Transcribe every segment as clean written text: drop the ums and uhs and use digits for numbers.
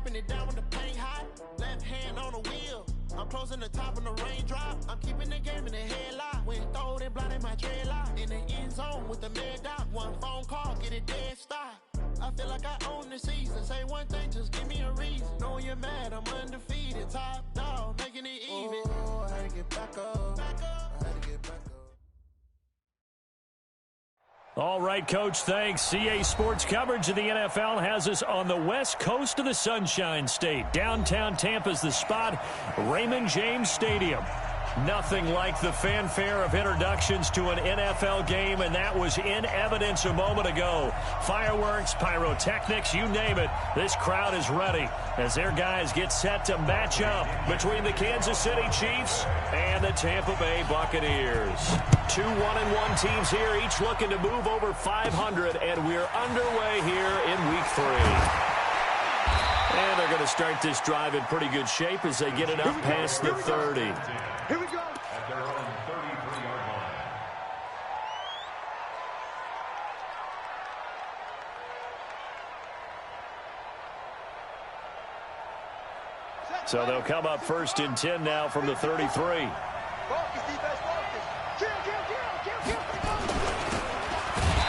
wiping it down when the paint hot. Left hand on the wheel. I'm closing the top of the raindrop. I'm keeping the game in the headlock. When throwed and blinded my dreadlock. In the end zone with the mad dot. One phone call, get it dead stop. I feel like I own the season. Say one thing, just give me a reason. Knowing you're mad, I'm undefeated. Top dog, making it even. Oh, I had to get back up. I had to get back up. All right, Coach, thanks. CA Sports coverage of the NFL has us on the west coast of the Sunshine State. Downtown Tampa's the spot, Raymond James Stadium. Nothing like the fanfare of introductions to an NFL game, and that was in evidence a moment ago. Fireworks, pyrotechnics, you name it. This crowd is ready as their guys get set to match up between the Kansas City Chiefs and the Tampa Bay Buccaneers. Two 1-1 teams here, each looking to move over 500, and we're underway here in Week 3. And they're going to start this drive in pretty good shape as they get it up past the 30. Here we go. At their own 33-yard line. So they'll come up 1st and 10 now from the 33.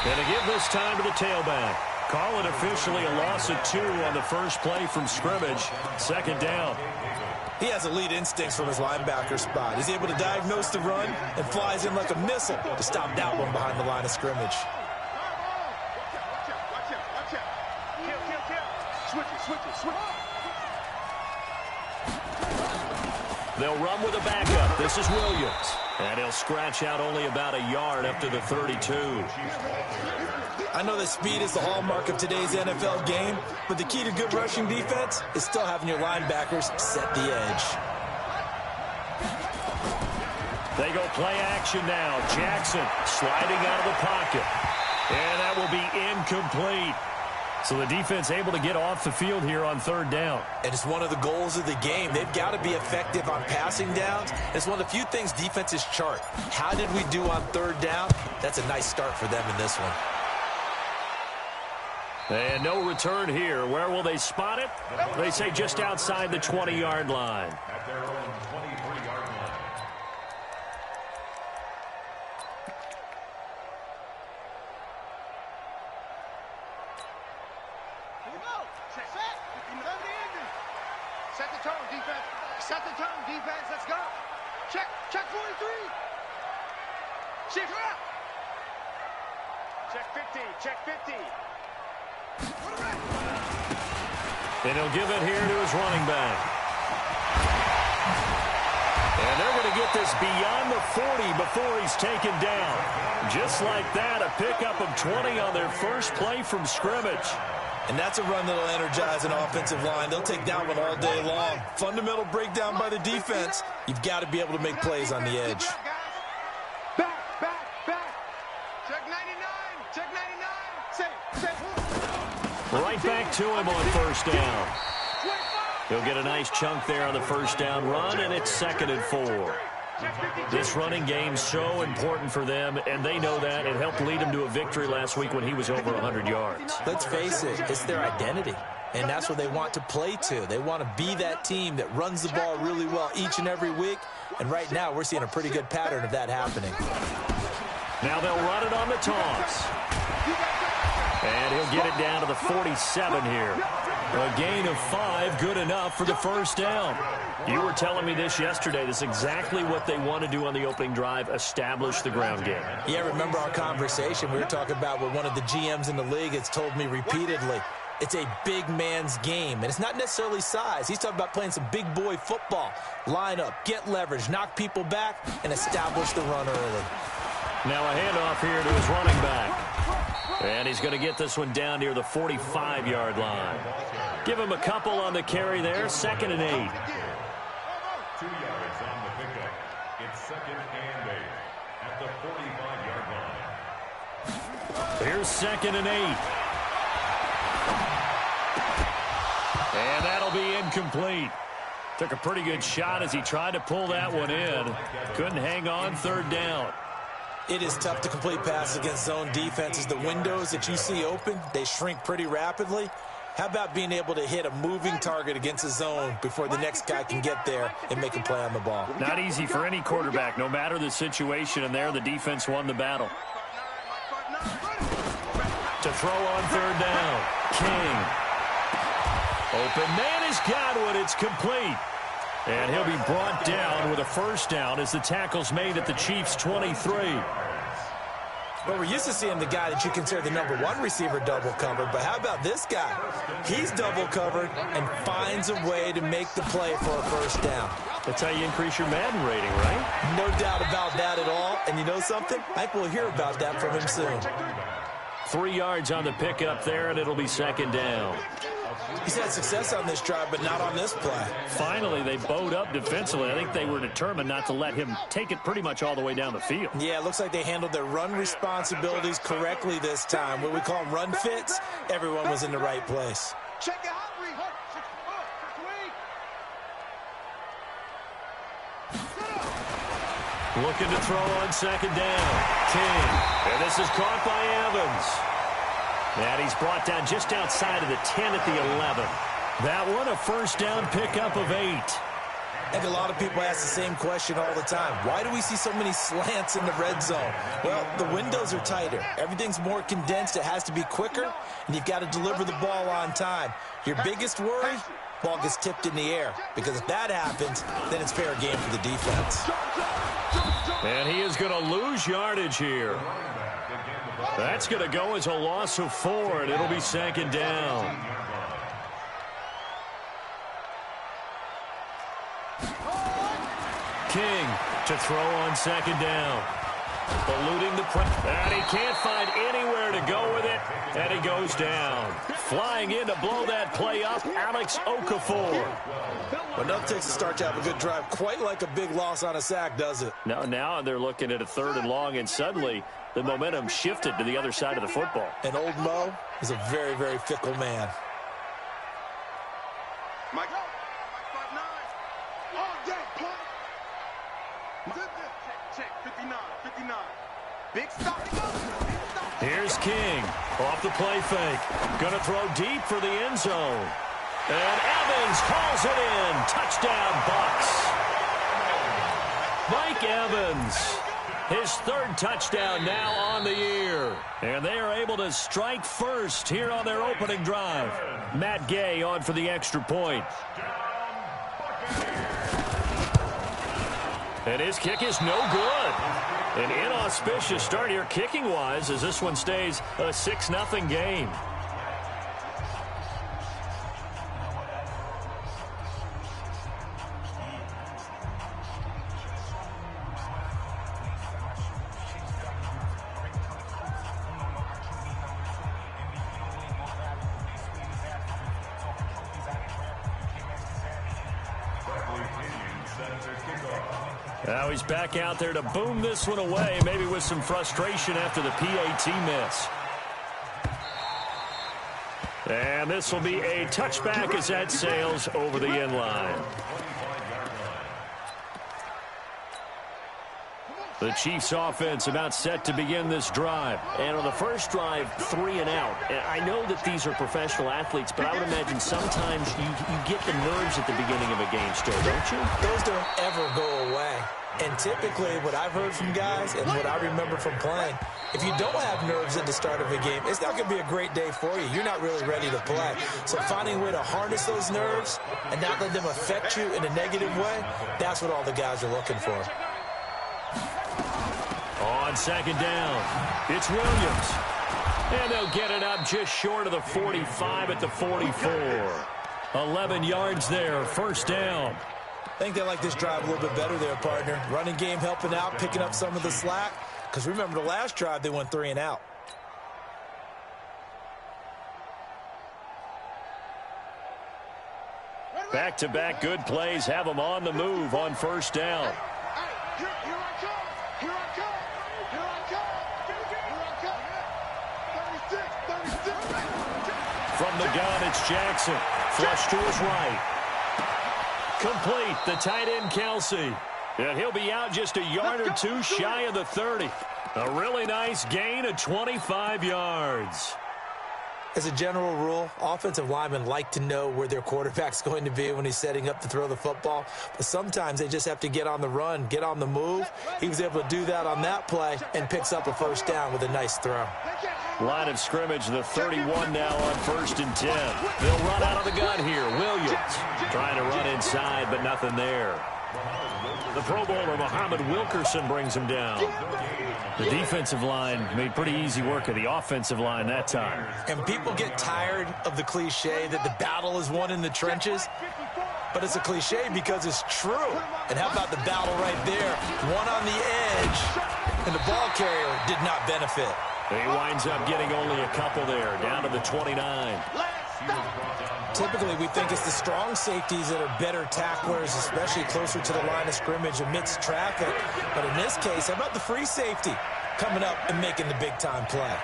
And to give this time to the tailback. Call it officially a loss of 2 on the first play from scrimmage. 2nd down. He has elite instincts from his linebacker spot. He's able to diagnose the run and flies in like a missile to stop that one behind the line of scrimmage. They'll run with a backup. This is Williams. And he'll scratch out only about a yard up to the 32. I know that speed is the hallmark of today's NFL game, but the key to good rushing defense is still having your linebackers set the edge. They go play action now. Jackson sliding out of the pocket. And that will be incomplete. So the defense able to get off the field here on 3rd down. And it's one of the goals of the game. They've got to be effective on passing downs. It's one of the few things defenses chart. How did we do on 3rd down? That's a nice start for them in this one. And no return here. Where will they spot it? They say just outside the 20-yard line. At their own 23-yard line. Here we go. Set. Set the tone, defense. Set the tone, defense. Let's go. Check 43. Shift up. Check 50. And he'll give it here to his running back. And they're going to get this beyond the 40 before he's taken down. Just like that, a pickup of 20 on their first play from scrimmage. And that's a run that'll energize an offensive line. They'll take that one all day long. Fundamental breakdown by the defense. You've got to be able to make plays on the edge. Back. Check 99. Safe. Right back to him on 1st down. He'll get a nice chunk there on the 1st down run, and it's 2nd and 4. This running game's so important for them, and they know that. It helped lead them to a victory last week when he was over 100 yards. Let's face it, it's their identity, and that's what they want to play to. They want to be that team that runs the ball really well each and every week, and right now we're seeing a pretty good pattern of that happening. Now they'll run it on the toss. And he'll get it down to the 47 here. A gain of 5, good enough for the 1st down. You were telling me this yesterday. This is exactly what they want to do on the opening drive, establish the ground game. Yeah, remember our conversation. We were talking about what one of the GMs in the league has told me repeatedly. It's a big man's game, and it's not necessarily size. He's talking about playing some big boy football. Line up, get leverage, knock people back, and establish the run early. Now a handoff here to his running back. And he's going to get this one down near the 45-yard line. Give him a couple on the carry there. 2nd and 8. 2 yards on the pickup. It's 2nd and 8 at the 45-yard line. Here's 2nd and 8. And that'll be incomplete. Took a pretty good shot as he tried to pull that one in. Couldn't hang on 3rd down. It is tough to complete passes against zone defenses. The windows that you see open, they shrink pretty rapidly. How about being able to hit a moving target against a zone before the next guy can get there and make a play on the ball? Not easy for any quarterback, no matter the situation, and there the defense won the battle. To throw on third down, King. Open man has got one. It's complete. And he'll be brought down with a first down as the tackle's made at the Chiefs' 23. Well, we're used to seeing the guy that you consider the #1 receiver double covered, but how about this guy? He's double covered and finds a way to make the play for a first down. That's how you increase your Madden rating, right? No doubt about that at all. And you know something? I think we'll hear about that from him soon. 3 yards on the pickup there, and it'll be second down. He's had success on this drive, but not on this play. Finally, they bowed up defensively. I think they were determined not to let him take it pretty much all the way down the field. Yeah, it looks like they handled their run responsibilities correctly this time. What we call them run fits, everyone was in the right place. Check it out, Reed. Looking to throw on second down. King. And this is caught by Evans. And he's brought down just outside of the 10 at the 11. That one a first down pickup of 8. I think a lot of people ask the same question all the time. Why do we see so many slants in the red zone? Well, the windows are tighter. Everything's more condensed. It has to be quicker, and you've got to deliver the ball on time. Your biggest worry, ball gets tipped in the air. Because if that happens, then it's fair game for the defense. And he is going to lose yardage here. That's going to go as a loss of 4, and it'll be second down. King to throw on second down. Eluding the press. And he can't find anywhere to go with it, and he goes down. Flying in to blow that play up, Alex Okafor. Well, nothing takes a start to have a good drive quite like a big loss on a sack, does it? No, now they're looking at a 3rd and long, and suddenly the momentum shifted to the other side of the football. And old Mo is a very, very fickle man. Mike 5'9". Oh, yeah, play. Check, 59. Big stop. Here's King off the play fake. Going to throw deep for the end zone. And Evans hauls it in. Touchdown, Bucks. Mike Evans, his 3rd touchdown now on the year. And they are able to strike first here on their opening drive. Matt Gay on for the extra point. And his kick is no good. An inauspicious start here kicking-wise as this one stays a 6-0 game. Now he's back out there to boom this one away, maybe with some frustration after the PAT miss. And this will be a touchback as that sails over the end line. The Chiefs offense about set to begin this drive. And on the first drive, 3 and out. And I know that these are professional athletes, but I would imagine sometimes you get the nerves at the beginning of a game still, don't you? Those don't ever go away. And typically what I've heard from guys and what I remember from playing, if you don't have nerves at the start of a game, it's not going to be a great day for you. You're not really ready to play. So finding a way to harness those nerves and not let them affect you in a negative way, that's what all the guys are looking for. On second down, it's Williams. And they'll get it up just short of the 45 at the 44. 11 yards there, first down. I think they like this drive a little bit better there, partner. Running game helping out, picking up some of the slack. Because remember the last drive, they went 3 and out. Back-to-back good plays have them on the move on first down. From the gun, it's Jackson. Flush to his right. Complete, the tight end, Kelsey. And he'll be out just a yard or 2 shy of the 30. A really nice gain of 25 yards. As a general rule, offensive linemen like to know where their quarterback's going to be when he's setting up to throw the football. But sometimes they just have to get on the run, get on the move. He was able to do that on that play and picks up a first down with a nice throw. Line of scrimmage, the 31 now on 1st and 10. They'll run out of the gun here. Williams trying to run inside, but nothing there. The Pro Bowler, Muhammad Wilkerson, brings him down. The defensive line made pretty easy work of the offensive line that time. And people get tired of the cliche that the battle is won in the trenches. But it's a cliche because it's true. And how about the battle right there? One on the edge, and the ball carrier did not benefit. He winds up getting only a couple there, down to the 29. Typically, we think it's the strong safeties that are better tacklers, especially closer to the line of scrimmage amidst traffic. But in this case, how about the free safety coming up and making the big-time play?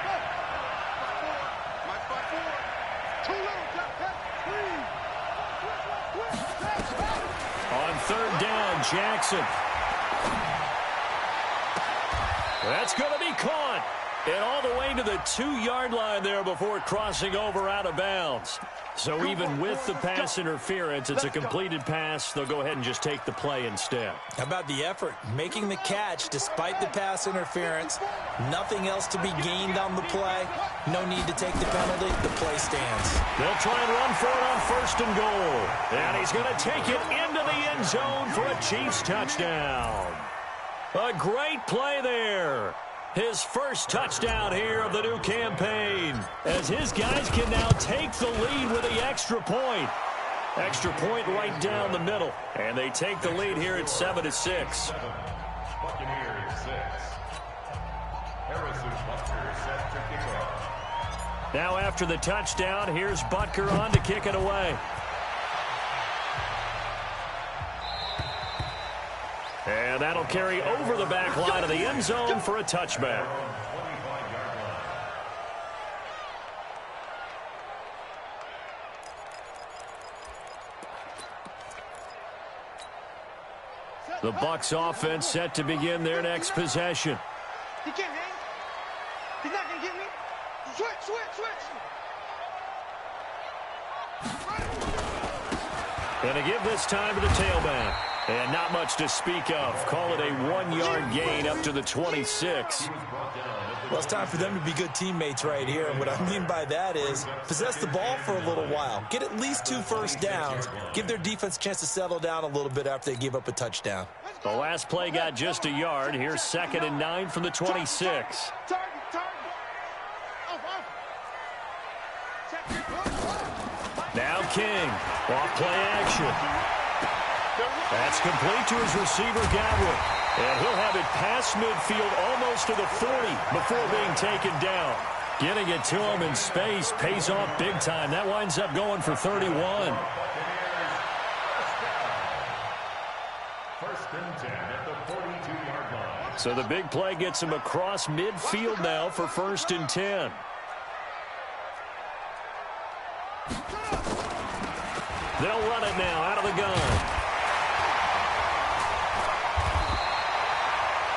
On 3rd down, Jackson. That's going to be caught. And all the way to the 2-yard line there before crossing over out of bounds. So even with the pass interference, it's a completed pass. They'll go ahead and just take the play instead. How about the effort? Making the catch despite the pass interference. Nothing else to be gained on the play. No need to take the penalty. The play stands. They'll try and run for it on 1st and goal. And he's going to take it into the end zone for a Chiefs touchdown. A great play there. His first touchdown here of the new campaign, as his guys can now take the lead with the extra point. Extra point right down the middle, and they take the lead here at 7-6. Buccaneers 6. Harrison Butker set to kick off. Now after the touchdown, here's Butker on to kick it away. And that'll carry over the back line of the end zone for a touchback. The Bucs offense set to begin their next possession. He can't hang. He's not going to get me. Switch. And to give this time to the tailback. And not much to speak of. Call it a 1-yard gain up to the 26. Well, it's time for them to be good teammates right here. And what I mean by that is possess the ball for a little while. Get at least 2 first downs. Give their defense a chance to settle down a little bit after they give up a touchdown. The last play got just a yard. Here's 2nd and 9 from the 26. Now King. Off play action. That's complete to his receiver, Godwin. And he'll have it past midfield almost to the 40 before being taken down. Getting it to him in space pays off big time. That winds up going for 31. 1st and 10 at the 42-yard line. So the big play gets him across midfield now for 1st and 10. They'll run it now out of the gun.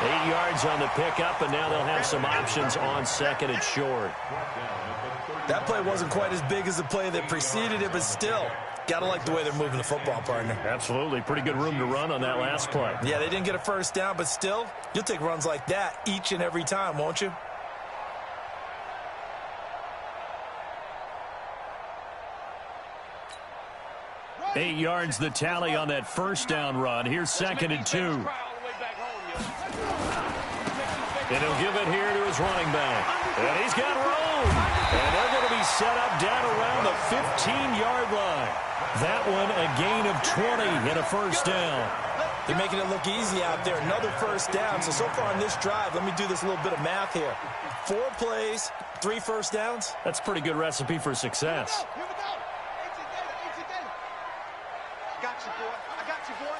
8 yards on the pickup, and now they'll have some options on 2nd and short. That play wasn't quite as big as the play that preceded it, but still, got to like the way they're moving the football, partner. Absolutely. Pretty good room to run on that last play. Yeah, they didn't get a first down, but still, you'll take runs like that each and every time, won't you? Eight yards the tally on that first down run. Here's 2nd and 2. And he'll give it here to his running back. And he's got room. And they're going to be set up down around the 15-yard line. That one a gain of 20 and a first down. They're making it look easy out there. Another first down. So far on this drive, let me do this little bit of math here. 4 plays, 3 first downs. That's a pretty good recipe for success. Here we go. I got you, boy.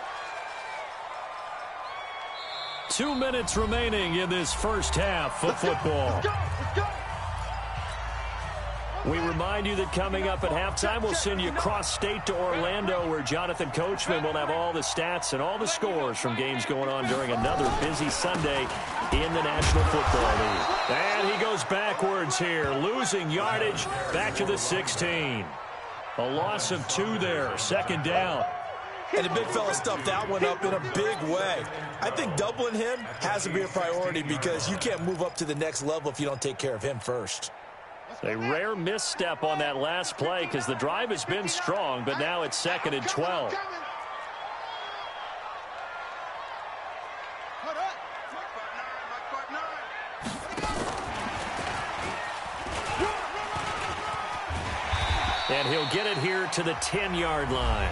2 minutes remaining in this first half of football. Let's go. We remind you that coming up at halftime, we'll send you cross-state to Orlando, where Jonathan Coachman will have all the stats and all the scores from games going on during another busy Sunday in the National Football League. And he goes backwards here, losing yardage back to the 16. A loss of 2 there, 2nd down. And the big fella stuffed that one up in a big way. I think doubling him has to be a priority because you can't move up to the next level if you don't take care of him first. A rare misstep on that last play because the drive has been strong, but now it's 2nd and 12. And he'll get it here to the 10-yard line.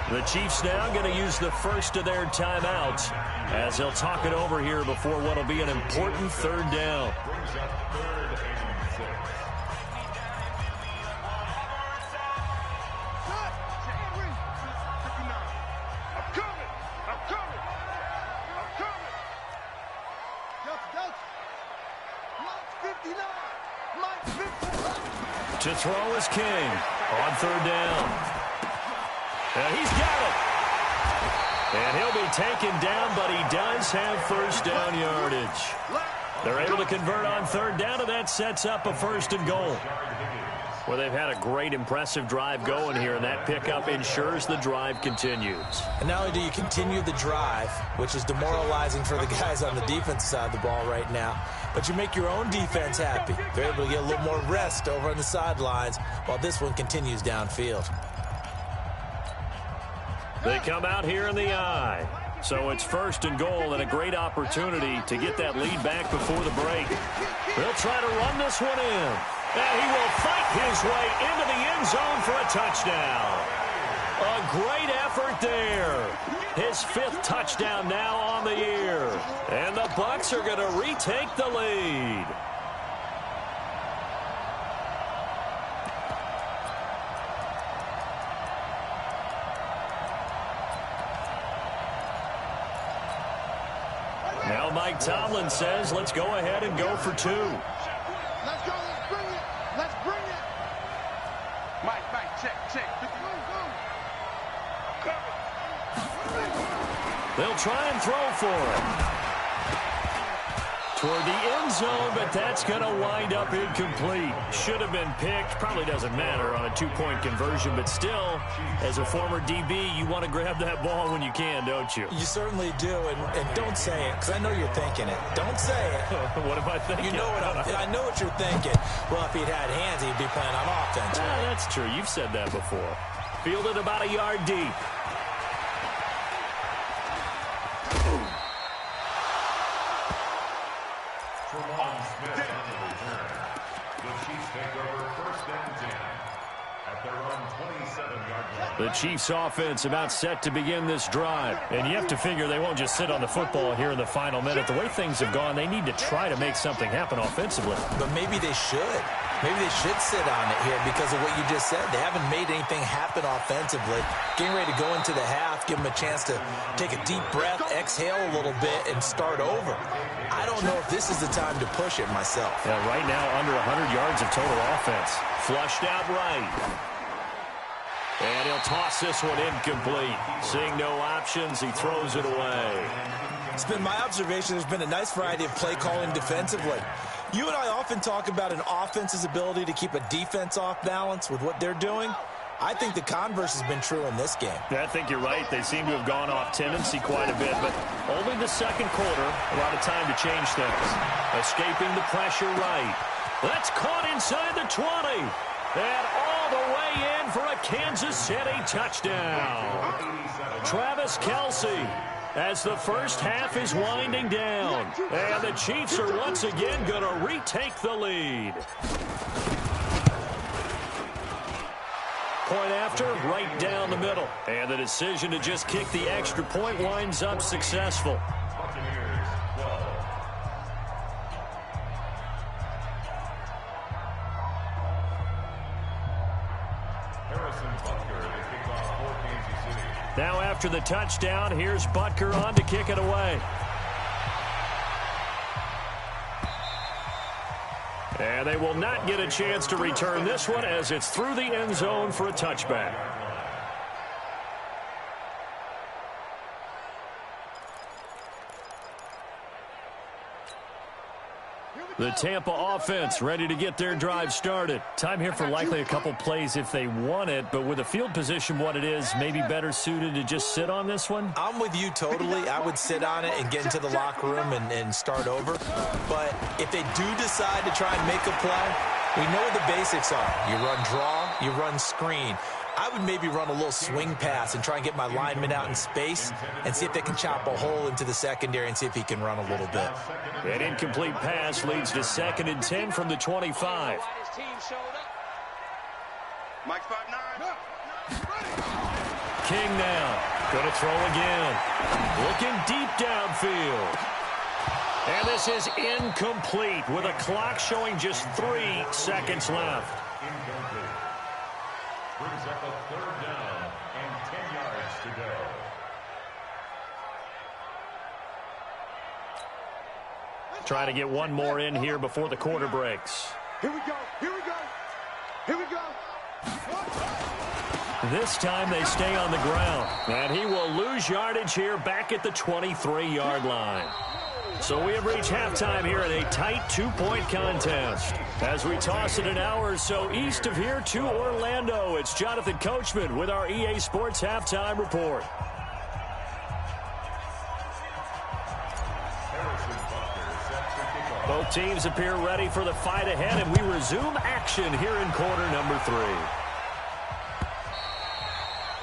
The Chiefs now going to use the first of their timeouts as they'll talk it over here before what will be an important 3rd down. To throw is King on 3rd down. And he's got it. And he'll be taken down, but he does have 1st down yardage. They're able to convert on 3rd down, and that sets up a 1st and goal. Well, they've had a great, impressive drive going here, and that pickup ensures the drive continues. And not only do you continue the drive, which is demoralizing for the guys on the defense side of the ball right now, but you make your own defense happy. They're able to get a little more rest over on the sidelines while this one continues downfield. They come out here in the I. So it's 1st and goal and a great opportunity to get that lead back before the break. They'll try to run this one in. And he will fight his way into the end zone for a touchdown. A great effort there. His 5th touchdown now on the year. And the Bucs are going to retake the lead. Now Mike Tomlin says, let's go ahead and go for 2. Let's go. Let's bring it. Let's bring it. Mike, check. They'll try and throw for it. Toward the end zone, but that's going to wind up incomplete. Should have been picked. Probably doesn't matter on a 2-point conversion, but still, as a former DB, you want to grab that ball when you can, don't you? You certainly do, and don't say it, because I know you're thinking it. Don't say it. What am I thinking? You know I know what you're thinking. Well, if he'd had hands, he'd be playing on offense. Ah, that's true. You've said that before. Fielded about a yard deep. The Chiefs offense about set to begin this drive. And you have to figure they won't just sit on the football here in the final minute. The way things have gone, they need to try to make something happen offensively. But maybe they should. Maybe they should sit on it here because of what you just said. They haven't made anything happen offensively. Getting ready to go into the half, give them a chance to take a deep breath, exhale a little bit, and start over. I don't know if this is the time to push it myself. Yeah, right now, under 100 yards of total offense. Flushed out right. And he'll toss this one incomplete. Seeing no options, he throws it away. It's been my observation there's been a nice variety of play calling defensively. You and I often talk about an offense's ability to keep a defense off balance with what they're doing. I think the converse has been true in this game. I think you're right. They seem to have gone off tendency quite a bit, but only the 2nd quarter, a lot of time to change things. Escaping the pressure right. That's caught inside the 20. And all the way in for a Kansas City touchdown. Travis Kelce, as the first half is winding down. And the Chiefs are once again going to retake the lead. Point after, right down the middle. And the decision to just kick the extra point winds up successful. Now after the touchdown, here's Butker on to kick it away. And they will not get a chance to return this one as it's through the end zone for a touchback. The Tampa offense ready to get their drive started. Time here for likely a couple plays if they want it, but with the field position what it is, maybe better suited to just sit on this one? I'm with you totally. I would sit on it and get into the locker room and start over. But if they do decide to try and make a play, we know what the basics are. You run draw, you run screen. I would maybe run a little swing pass and try and get my lineman out in space and see if they can chop a hole into the secondary and see if he can run a little bit. An incomplete pass leads to 2nd and 10 from the 25. Mike 5'9". King now. Going to throw again. Looking deep downfield. And this is incomplete with a clock showing just 3 seconds left. Incomplete. Brings up a 3rd down and 10 yards to go. Trying to get one more in here before the quarter breaks. Here we go. Here we go. Here we go. This time they stay on the ground. And he will lose yardage here back at the 23-yard line. So we have reached halftime here in a tight 2-point contest. As we toss it an hour or so east of here to Orlando, it's Jonathan Coachman with our EA Sports Halftime Report. Both teams appear ready for the fight ahead, and we resume action here in quarter number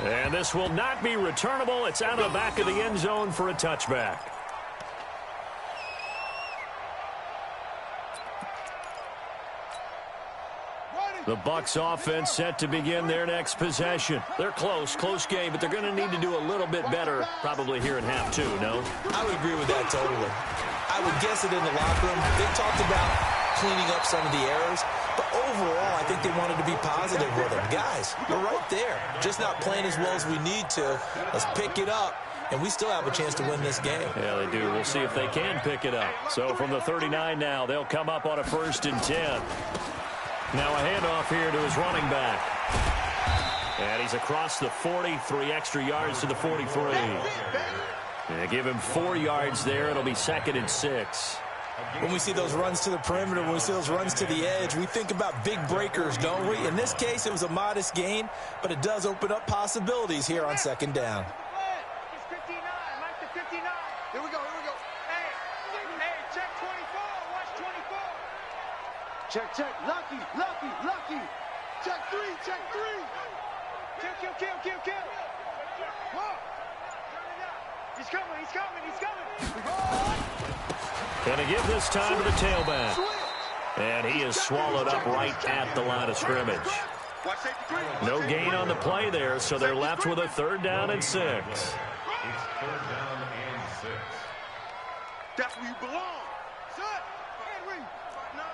3. And this will not be returnable. It's out of the back of the end zone for a touchback. The Bucs offense set to begin their next possession. They're close game, but they're going to need to do a little bit better probably here in half 2, no? I would agree with that totally. I would guess it in the locker room. They talked about cleaning up some of the errors, but overall, I think they wanted to be positive with them. Guys, we're right there. Just not playing as well as we need to. Let's pick it up, and we still have a chance to win this game. Yeah, they do. We'll see if they can pick it up. So from the 39 now, they'll come up on a 1st and 10. Now a handoff here to his running back. And he's across the 40, 3 extra yards to the 43. And give him 4 yards there. It'll be 2nd and 6. When we see those runs to the perimeter, when we see those runs to the edge, we think about big breakers, don't we? In this case, it was a modest gain, but it does open up possibilities here on 2nd down. It's 59. Mike the 59. Here we go. Here we go. Hey, check 24. Watch 24. Check. Lucky. Check 3. Kill. He's coming. Going to give this time to the tailback. And he is swallowed up right at the line of scrimmage. No gain on the play there, so they're left with a 3rd down and 6. It's 3rd down and 6. That's where you belong. Set. Henry. 9.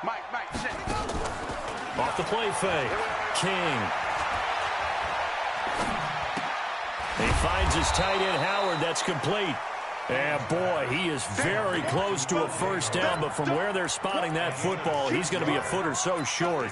Mike, check. Off the play fake. King. He finds his tight end, Howard. That's complete. And, boy, he is very close to a 1st down, but from where they're spotting that football, he's going to be a foot or so short.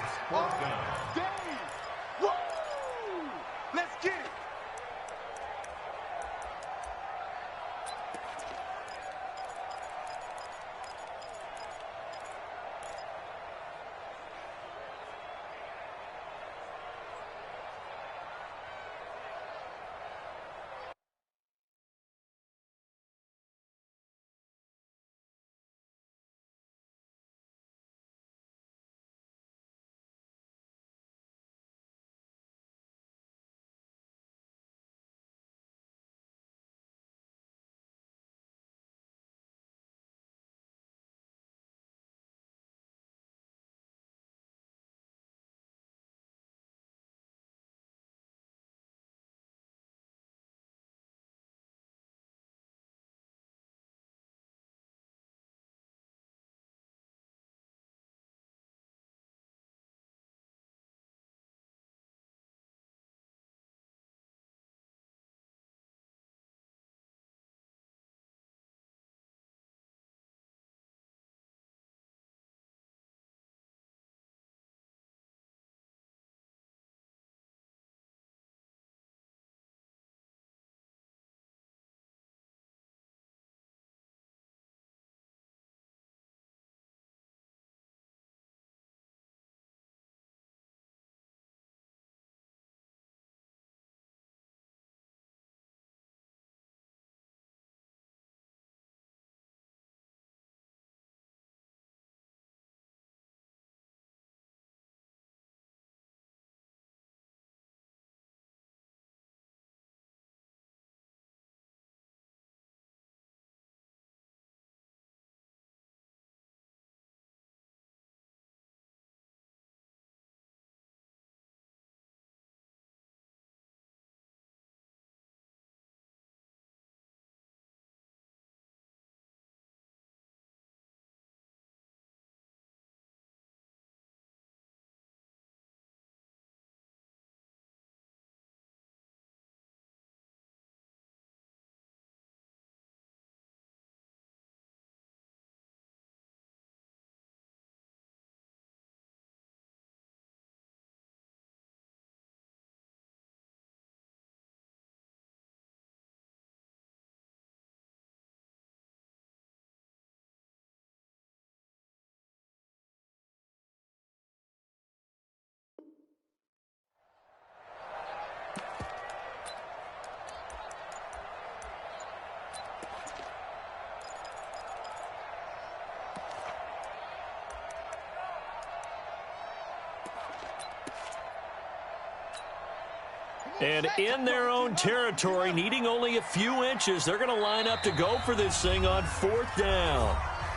And in their own territory, needing only a few inches, they're going to line up to go for this thing on 4th down.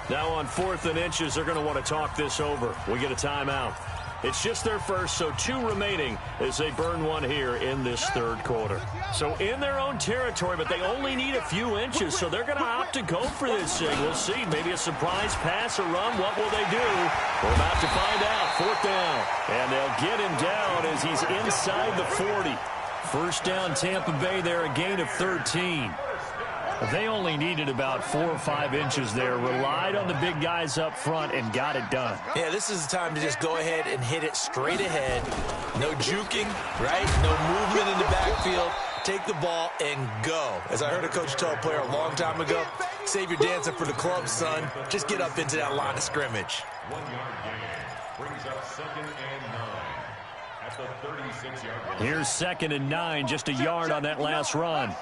Now on 4th and inches, they're going to want to talk this over. We get a timeout. It's just their first, so 2 remaining as they burn one here in this 3rd quarter. So in their own territory, but they only need a few inches, so they're going to opt to go for this thing. We'll see. Maybe a surprise pass or run. What will they do? We're about to find out. 4th down. And they'll get him down as he's inside the 40. First down, Tampa Bay there, a gain of 13. They only needed about 4 or 5 inches there, relied on the big guys up front, and got it done. Yeah, this is the time to just go ahead and hit it straight ahead. No juking, right? No movement in the backfield. Take the ball and go. As I heard a coach tell a player a long time ago, save your dancing for the club, son. Just get up into that line of scrimmage. 1-yard gain brings up 2nd and 9 at the 36-yard line. Here's 2nd and 9, just a yard on that last run.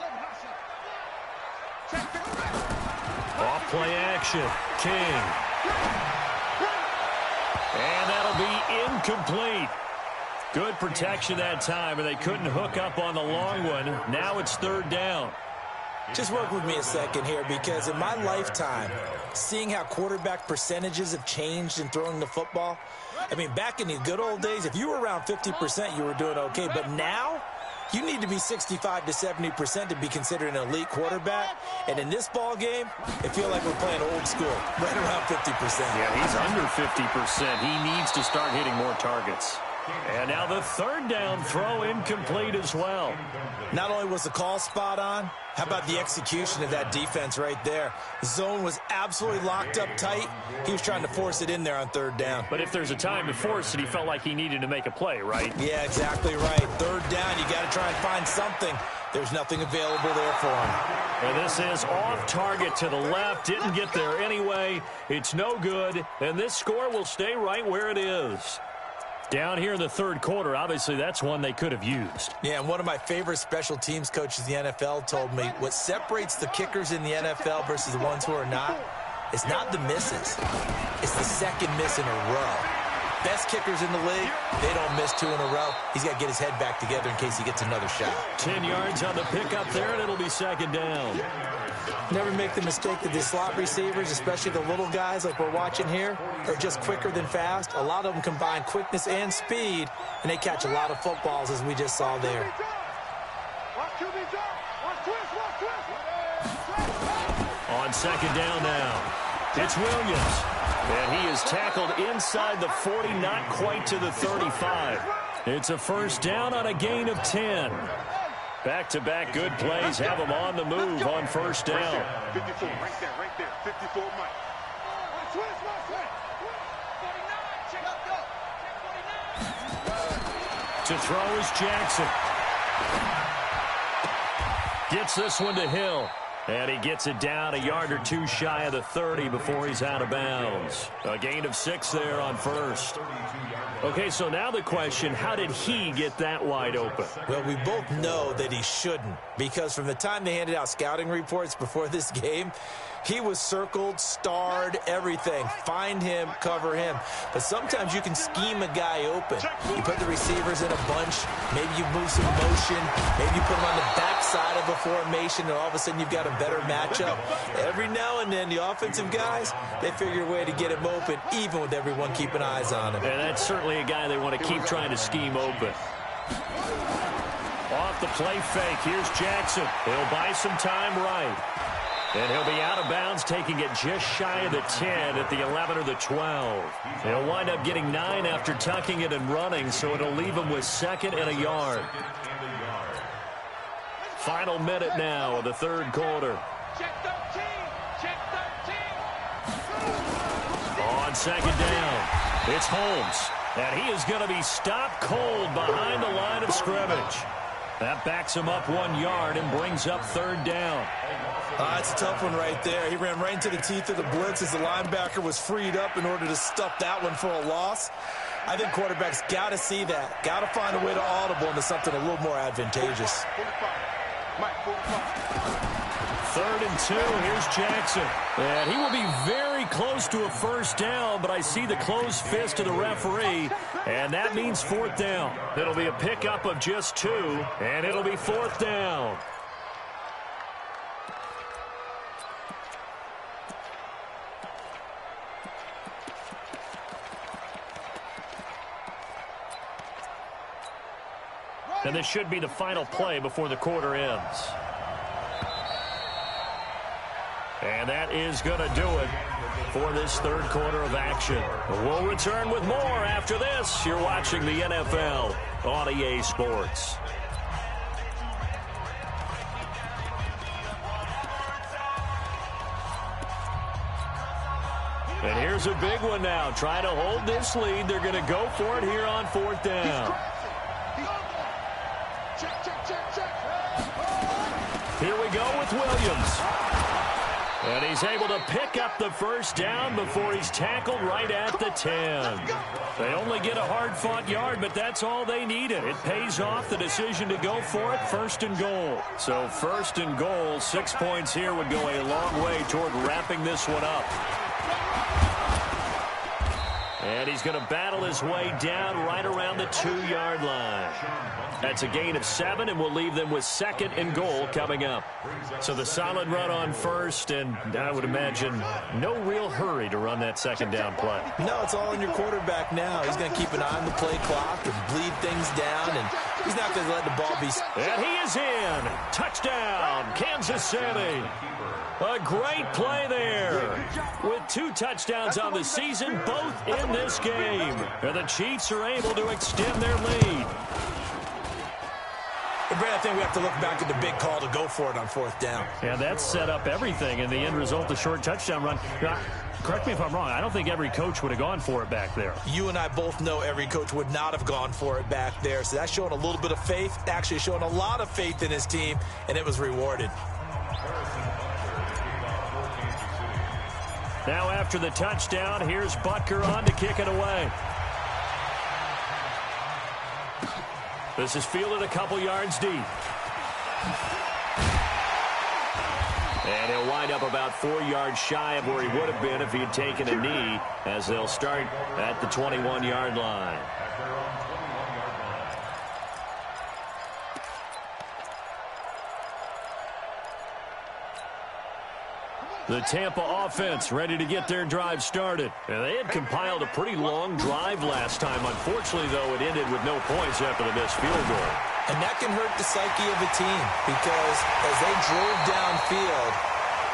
Off play action. King. And that'll be incomplete. Good protection that time, and they couldn't hook up on the long one. Now it's 3rd down. Just work with me a second here, because in my lifetime, seeing how quarterback percentages have changed in throwing the football, I mean, back in the good old days, if you were around 50%, you were doing okay. But now, you need to be 65 to 70% to be considered an elite quarterback. And in this ball game, I feel like we're playing old school, right around 50%. Yeah, he's under 50%. He needs to start hitting more targets. And now the 3rd down throw incomplete as well. Not only was the call spot on, how about the execution of that defense right there? The zone was absolutely locked up tight. He was trying to force it in there on 3rd down. But if there's a time to force it, he felt like he needed to make a play, right? Yeah, exactly right. 3rd down, you got to try and find something. There's nothing available there for him. And this is off target to the left. Didn't get there anyway. It's no good. And this score will stay right where it is. Down here in the 3rd quarter, obviously that's one they could have used. Yeah, and one of my favorite special teams coaches in the NFL told me what separates the kickers in the NFL versus the ones who are not, it's not the misses. It's the 2nd miss in a row. Best kickers in the league, they don't miss 2 in a row. He's got to get his head back together in case he gets another shot. 10 yards on the pickup there, and it'll be 2nd down. Never make the mistake that the slot receivers, especially the little guys like we're watching here, are just quicker than fast. A lot of them combine quickness and speed, and they catch a lot of footballs, as we just saw there. On 2nd down now, it's Williams. And he is tackled inside the 40, not quite to the 35. It's a 1st down on a gain of 10. Back-to-back good plays have him on the move on 1st down. 54, right there, 54, Mike. To throw is Jackson. Gets this one to Hill. And he gets it down a yard or 2 shy of the 30 before he's out of bounds. A gain of 6 there on 1st. Okay, so now the question, how did he get that wide open? Well, we both know that he shouldn't, because from the time they handed out scouting reports before this game, he was circled, starred, everything. Find him, cover him. But sometimes you can scheme a guy open. You put the receivers in a bunch. Maybe you move some motion. Maybe you put them on the backside of a formation, and all of a sudden you've got a better matchup. Every now and then, the offensive guys, they figure a way to get him open, even with everyone keeping eyes on him. And that's certainly a guy they want to keep trying to scheme open. Off the play fake, here's Jackson. He'll buy some time right. And he'll be out of bounds, taking it just shy of the 10 at the 11 or the 12. He'll wind up getting 9 after tucking it and running, so it'll leave him with 2nd and a yard. Final minute now of the 3rd quarter. Check 13, check 13. On 2nd down, it's Holmes. And he is going to be stopped cold behind the line of scrimmage. That backs him up 1 yard and brings up 3rd down. It's a tough one right there. He ran right into the teeth of the blitz as the linebacker was freed up in order to stuff that one for a loss. I think quarterbacks got to see that. Got to find a way to audible into something a little more advantageous. 3rd and 2. Here's Jackson. And he will be very close to a first down, but I see the closed fist of the referee, and that means fourth down. It'll be a pickup of just 2, and it'll be fourth down. And this should be the final play before the quarter ends. And that is going to do it for this third quarter of action. We'll return with more after this. You're watching the NFL on EA Sports. And here's a big one now. Trying to hold this lead. They're going to go for it here on fourth down. Here we go with Williams. And he's able to pick up the first down before he's tackled right at the 10. They only get a hard-fought yard, but that's all they needed. It pays off the decision to go for it, first and goal. So first and goal, 6 points here would go a long way toward wrapping this one up. And he's going to battle his way down right around the 2-yard line. That's a gain of 7, and we'll leave them with second and goal coming up. So the solid run on first, and I would imagine no real hurry to run that second down play. No, it's all on your quarterback now. He's going to keep an eye on the play clock and bleed things down, and he's not going to let the ball be... And he is in. Touchdown, Kansas City. A great play there. With 2 touchdowns on the season, both in this game. And the Chiefs are able to extend their lead. But Brad, I think we have to look back at the big call to go for it on fourth down. Yeah, that set up everything, and the end result, the short touchdown run. Correct me if I'm wrong. I don't think every coach would have gone for it back there. You and I both know every coach would not have gone for it back there. So that's showing a little bit of faith, actually showing a lot of faith in his team, and it was rewarded. Now after the touchdown, here's Butker on to kick it away. This is fielded a couple yards deep. And he'll wind up about 4 yards shy of where he would have been if he had taken a knee, as they'll start at the 21-yard line. The Tampa offense ready to get their drive started. And they had compiled a pretty long drive last time. Unfortunately, though, it ended with no points after the missed field goal. And that can hurt the psyche of a team, because as they drove downfield,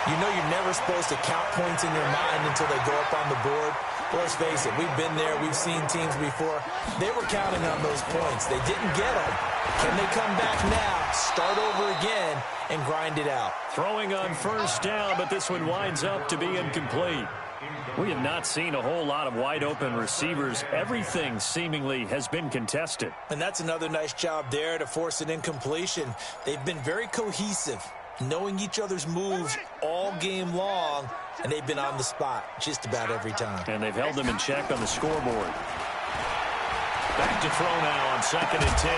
you know you're never supposed to count points in your mind until they go up on the board. But let's face it, we've been there. We've seen teams before. They were counting on those points. They didn't get them. Can they come back now, start over again, and grind it out? Throwing on first down, but this one winds up to be incomplete. We have not seen a whole lot of wide-open receivers. Everything seemingly has been contested. And that's another nice job there to force an incompletion. They've been very cohesive, knowing each other's moves all game long, and they've been on the spot just about every time. And they've held them in check on the scoreboard. Back to throw now on 2nd and 10.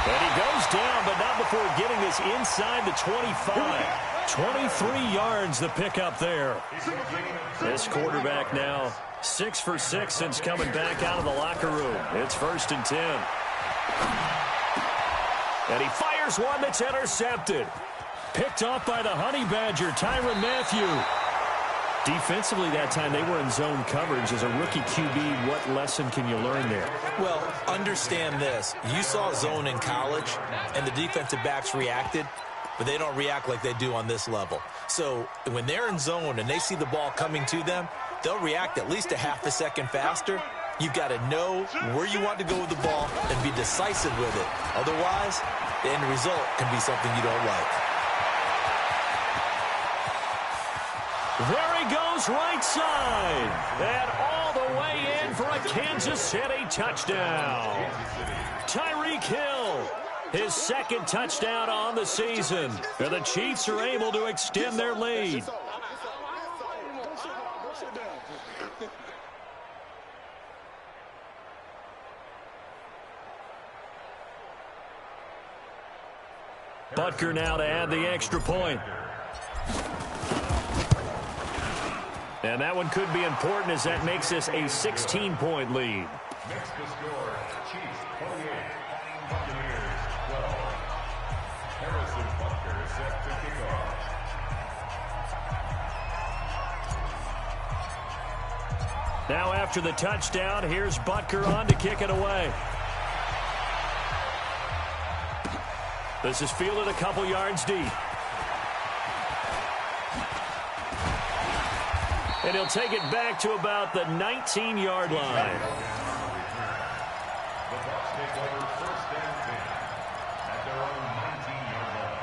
And he goes down, but not before getting this inside the 25. 23 yards the pickup there. This quarterback now 6 for 6 since coming back out of the locker room. It's 1st and 10. And he fires one that's intercepted. Picked off by the Honey Badger, Tyrann Mathieu. Defensively that time, they were in zone coverage. As a rookie QB, what lesson can you learn there? Well, understand this. You saw zone in college, and the defensive backs reacted, but they don't react like they do on this level. So when they're in zone and they see the ball coming to them, they'll react at least a half a second faster. You've got to know where you want to go with the ball and be decisive with it. Otherwise, the end result can be something you don't like. There he goes right side. And all the way in for a Kansas City touchdown. Tyreek Hill, his 2nd touchdown on the season. And the Chiefs are able to extend their lead. Butker now to add the extra point. And that one could be important as that makes this a 16-point lead. Next to score, Chiefs 28, Buccaneers 12. Harrison Butker set to kick off. Now after the touchdown, here's Butker on to kick it away. This is fielded a couple yards deep. And he'll take it back to about the 19-yard line. The Bucs take over first and 10 at their own 19-yard line.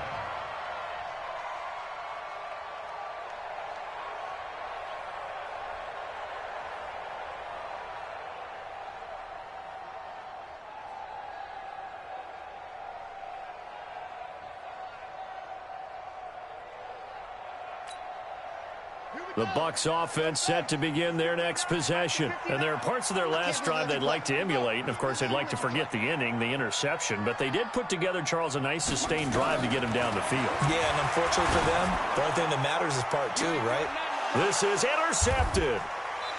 The Bucs offense set to begin their next possession. And there are parts of their last drive they'd like to emulate. And, of course, they'd like to forget the inning, the interception. But they did put together, Charles, a nice sustained drive to get him down the field. Yeah, and unfortunately for them, the only thing that matters is part two, right? This is intercepted.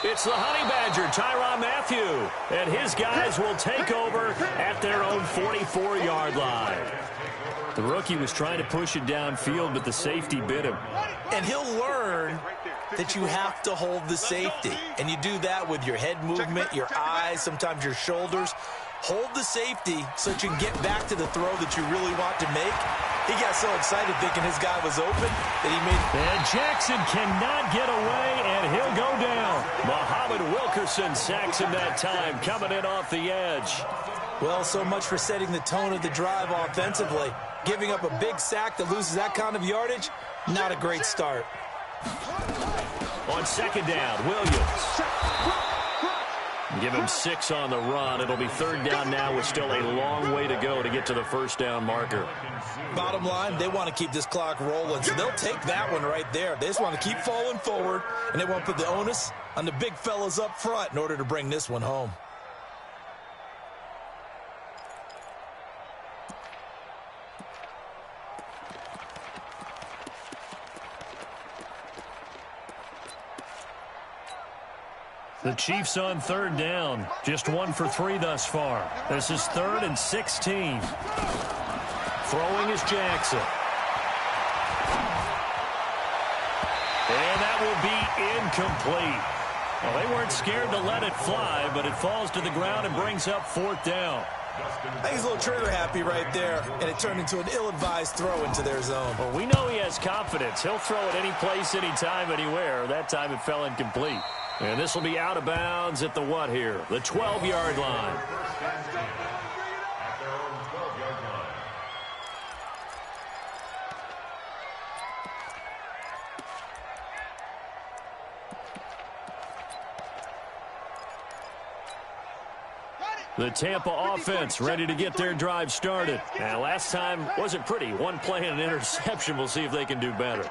It's the Honey Badger, Tyrann Mathieu. And his guys will take over at their own 44-yard line. The rookie was trying to push it downfield, but the safety bit him. And he'll learn that you have to hold the safety. And you do that with your head movement, your eyes, sometimes your shoulders. Hold the safety so that you can get back to the throw that you really want to make. He got so excited thinking his guy was open that he made... And Jackson cannot get away, and he'll go down. Muhammad Wilkerson sacks him that time, coming in off the edge. Well, so much for setting the tone of the drive offensively. Giving up a big sack that loses that kind of yardage, not a great start. On second down, Williams. Give him 6 on the run. It'll be third down now with still a long way to go to get to the first down marker. Bottom line, they want to keep this clock rolling, so they'll take that one right there. They just want to keep falling forward, and they want to put the onus on the big fellas up front in order to bring this one home. The Chiefs on third down. Just 1 for 3 thus far. This is 3rd and 16. Throwing is Jackson. And that will be incomplete. Well, they weren't scared to let it fly, but it falls to the ground and brings up 4th down. I think he's a little trigger happy right there, and it turned into an ill-advised throw into their zone. Well, we know he has confidence. He'll throw it any place, anytime, anywhere. That time it fell incomplete. And this will be out of bounds at the what here? The 12-yard line. The Tampa offense ready to get their drive started. And last time wasn't pretty. One play and an interception. We'll see if they can do better.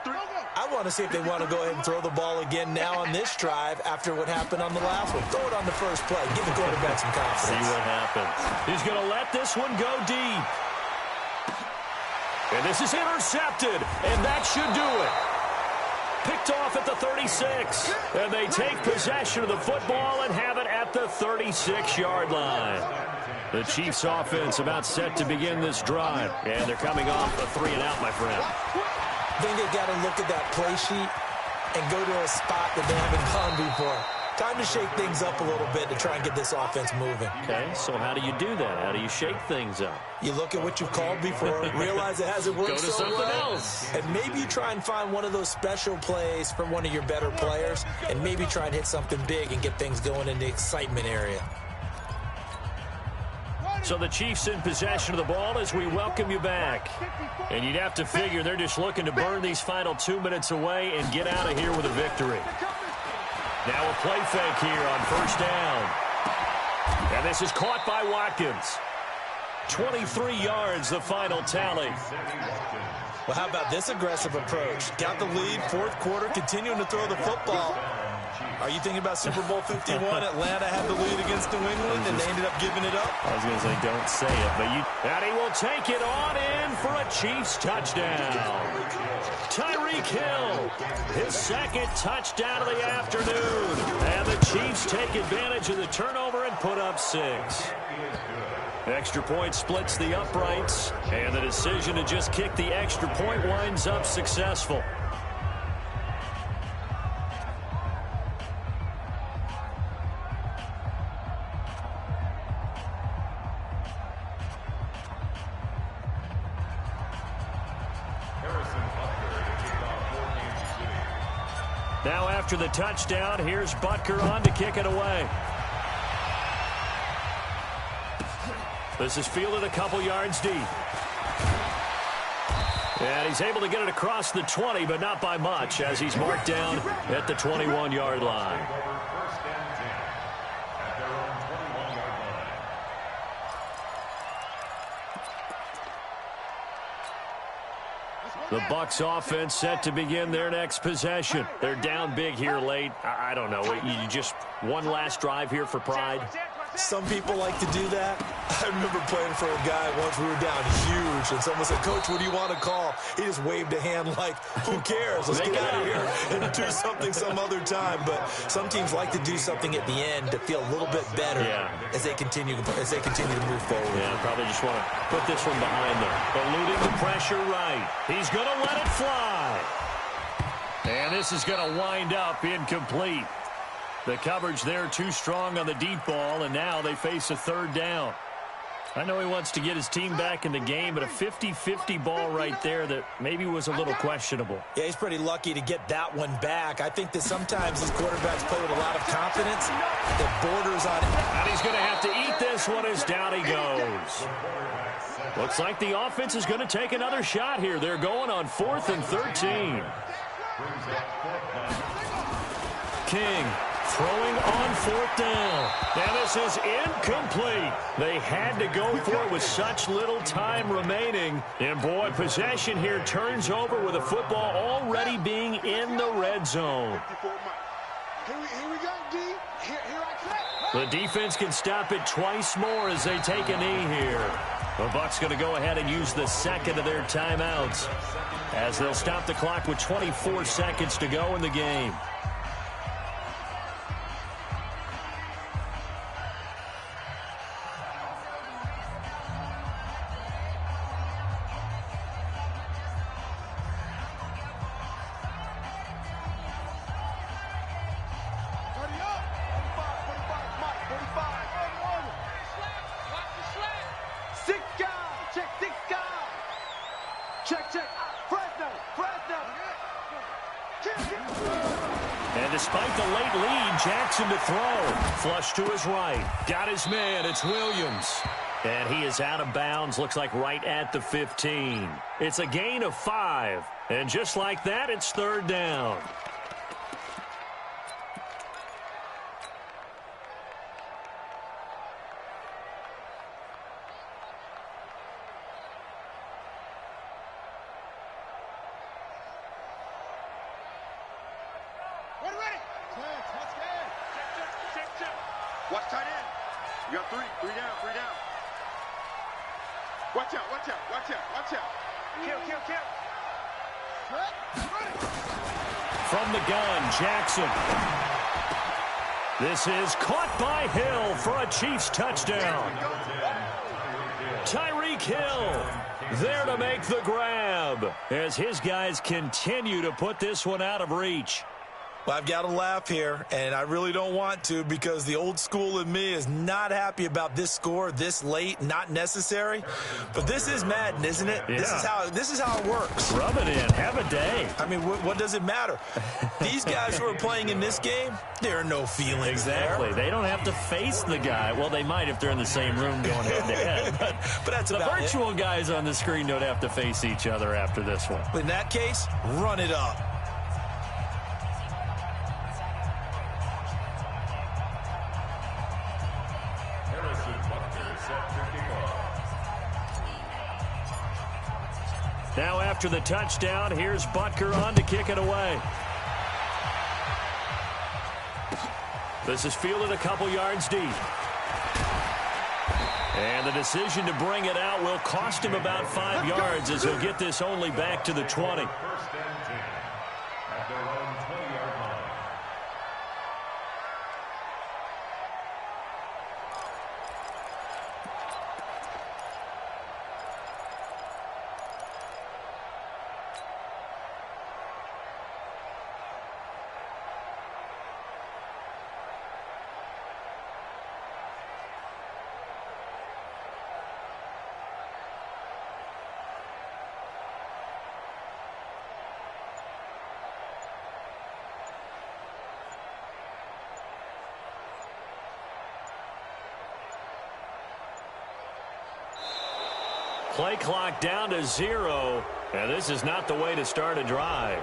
I want to see if they want to go ahead and throw the ball again now on this drive after what happened on the last one. Throw it on the first play. Give the quarterback some confidence. See what happens. He's going to let this one go deep. And this is intercepted. And that should do it. Picked off at the 36. And they take possession of the football and have it at the 36-yard line. The Chiefs offense about set to begin this drive. And they're coming off a 3-and-out, my friend. I think they've got to look at that play sheet and go to a spot that they haven't gone before. Time to shake things up a little bit to try and get this offense moving. Okay, so how do you do that? How do you shake things up? You look at what you've called before, realize it hasn't worked so so something well, else. and maybe you try and find one of those special plays from one of your better players, and maybe try and hit something big and get things going in the excitement area. So the Chiefs in possession of the ball as we welcome you back. And you'd have to figure they're just looking to burn these final 2 minutes away and get out of here with a victory. Now a play fake here on first down. And this is caught by Watkins. 23 yards, the final tally. Well, how about this aggressive approach? Got the lead, fourth quarter, continuing to throw the football. Are you thinking about Super Bowl 51? Atlanta had the lead against New England, and they ended up giving it up? I was going to say, don't say it, but you... And he will take it on in for a Chiefs touchdown. Tyreek Hill, his second touchdown of the afternoon. And the Chiefs take advantage of the turnover and put up 6. Extra point splits the uprights, and the decision to just kick the extra point winds up successful. Now after the touchdown, here's Butker on to kick it away. This is fielded a couple yards deep. And he's able to get it across the 20, but not by much, as he's marked down at the 21-yard line. The Bucs offense set to begin their next possession. They're down big here late. I don't know. You just one last drive here for pride? Some people like to do that. I remember playing for a guy once. We were down huge, and someone said, "Coach, what do you want to call?" He just waved a hand like, who cares? Let's get out of here and do something some other time. But some teams like to do something at the end to feel a little bit better as they continue to move forward. Yeah, probably just want to put this one behind them. Eluding the pressure right. He's going to let it fly. And this is going to wind up incomplete. The coverage there too strong on the deep ball, and now they face a third down. I know he wants to get his team back in the game, but a 50-50 ball right there that maybe was a little questionable. Yeah, he's pretty lucky to get that one back. I think that sometimes these quarterbacks play with a lot of confidence that borders on it. And he's going to have to eat this one as down he goes. Looks like the offense is going to take another shot here. They're going on 4th and 13. King throwing on 4th down. And this is incomplete. They had to go for it with such little time remaining. And boy, possession here turns over with a football already being in the red zone. Here we go, D. Here I come. The defense can stop it twice more as they take a knee here. The Bucs going to go ahead and use the second of their timeouts as they'll stop the clock with 24 seconds to go in the game. And despite the late lead, Jackson to throw. Flush to his right. Got his man. It's Williams. And he is out of bounds. Looks like right at the 15. It's a gain of 5. And just like that, it's third down. Watch tight end. You got three down. Watch out. Kill. From the gun, Jackson. This is caught by Hill for a Chiefs touchdown. Tyreek Hill there to make the grab as his guys continue to put this one out of reach. Well, I've got to laugh here, and I really don't want to because the old school in me is not happy about this score this late, not necessary. But this is Madden, isn't it? Yeah. This is how it works. Rub it in. Have a day. I mean, what does it matter? These guys who are playing in this game, there are no feelings Exactly. there. They don't have to face the guy. Well, they might if they're in the same room going head-to-head. But that's the about virtual it. guys on the screen don't have to face each other after this one. In that case, run it up. Now after the touchdown, here's Butker on to kick it away. This is fielded a couple yards deep. And the decision to bring it out will cost him about 5 yards as he'll get this only back to the 20. Play clock down to 0. And this is not the way to start a drive.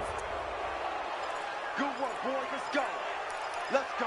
Good work, boys. Let's go. Let's go.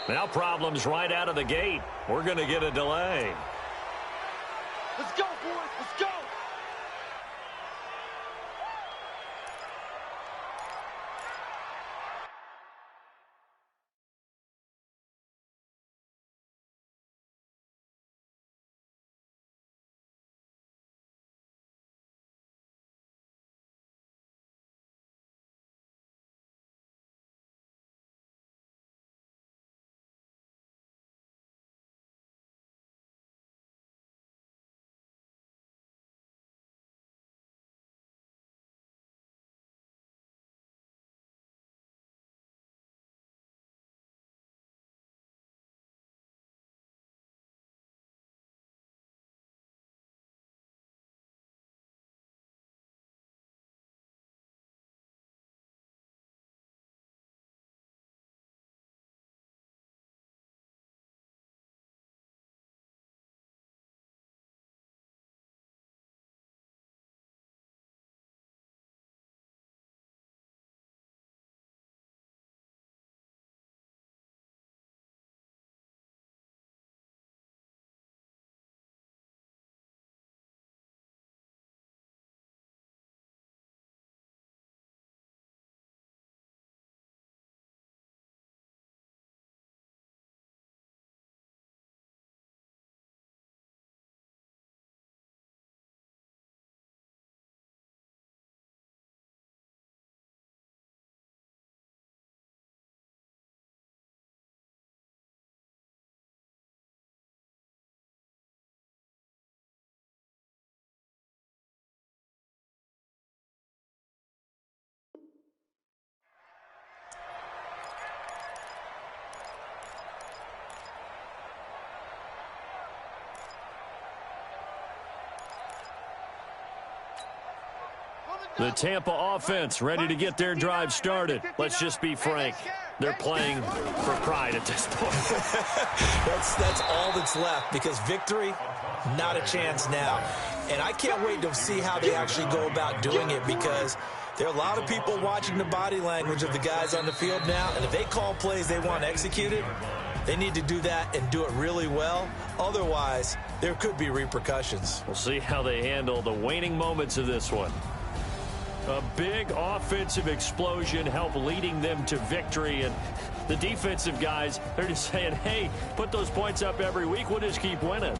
Now problems right out of the gate. We're going to get a delay. Let's go, boys. Let's go. The Tampa offense ready to get their drive started. Let's just be frank. They're playing for pride at this point. That's all that's left, because victory, not a chance now. And I can't wait to see how they actually go about doing it, because there are a lot of people watching the body language of the guys on the field now, and if they call plays they want executed, they need to do that and do it really well. Otherwise, there could be repercussions. We'll see how they handle the waning moments of this one. A big offensive explosion helped leading them to victory, and the defensive guys, they're just saying, hey, put those points up every week, we'll just keep winning.